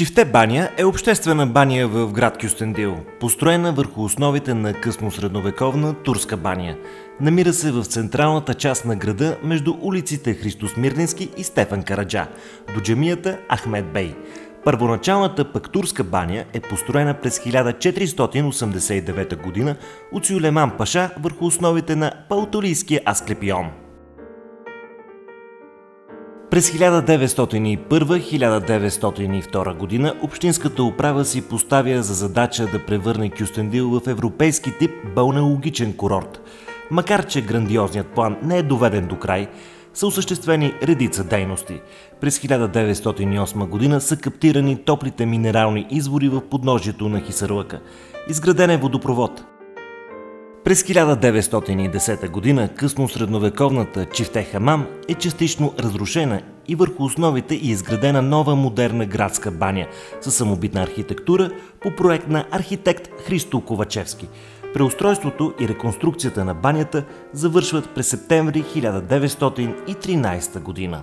Чифте баня е обществена баня в град Кюстендил, построена върху основите на късно-средновековна турска баня. Намира се в централната част на града между улиците Христо Смирненски и Стефан Караджа, до джамията Ахмед Бей. Първоначалната пък турска баня е построена през 1489 г. от Сюлейман Паша върху основите на Паутолийския Асклепион. През 1901-1902 г. общинската управа си поставя за задача да превърне Кюстендил в европейски тип балнеологичен курорт. Макар че грандиозният план не е доведен до край, са осъществени редица дейности. През 1908 г. са каптирани топлите минерални извори в подножието на Хисарлъка. Изграден е водопровод. През 1910 г. късно-средновековната Чифте хамам е частично разрушена и върху основите е изградена нова модерна градска баня със самобитна архитектура по проект на архитект Христо Ковачевски. Преустройството и реконструкцията на банята завършват през септември 1913 година.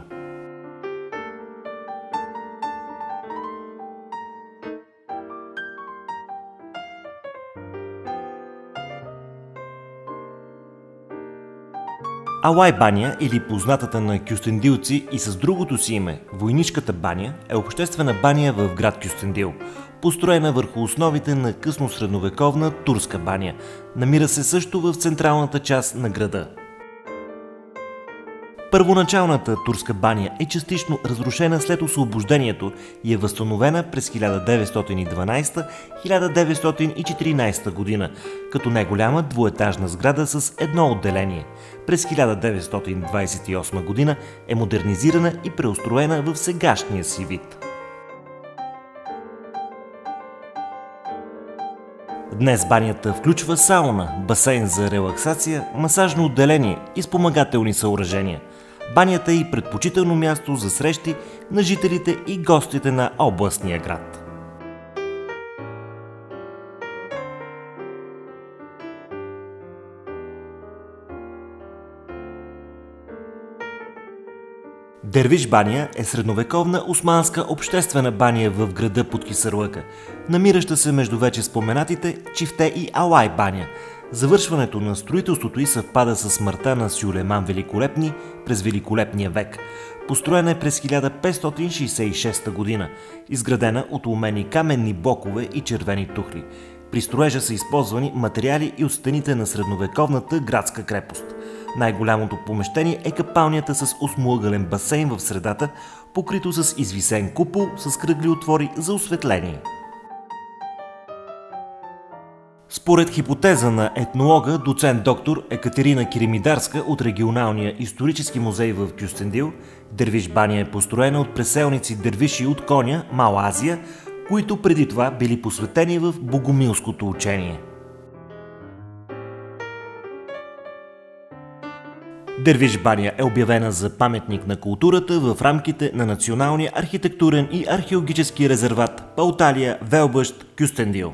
Алай баня, или познатата на кюстендилци и с другото си име Войнишката баня, е обществена баня в град Кюстендил, построена върху основите на късно-средновековна турска баня. Намира се също в централната част на града. Първоначалната турска баня е частично разрушена след освобождението и е възстановена през 1912-1914 година, като неголяма двуетажна сграда с едно отделение. През 1928 година е модернизирана и преустроена в сегашния си вид. Днес банята включва сауна, басейн за релаксация, масажно отделение и спомагателни съоръжения. Банята е и предпочитано място за срещи на жителите и гостите на областния град. Дервиш баня е средновековна османска обществена баня в града под Хисарлъка, намираща се между вече споменатите Чифте и Алай баня. Завършването на строителството й съвпада с смъртта на Сюлейман Великолепни през Великолепния век. Построена е през 1566 година, изградена от ломени каменни блокове и червени тухли. При строежа са използвани материали и от стените на средновековната градска крепост. Най-голямото помещение е капалнята с осмоъгълен басейн в средата, покрито с извисен купол с кръгли отвори за осветление. Според хипотеза на етнолога, доцент доктор Екатерина Киримидарска от Регионалния исторически музей в Кюстендил, Дервиш баня е построена от преселници дервиши от Коня, Мала Азия, които преди това били посветени в богомилското учение. Дервиш баня е обявена за паметник на културата в рамките на Националния архитектурен и археологически резерват Пауталия, Велбъщ, Кюстендил.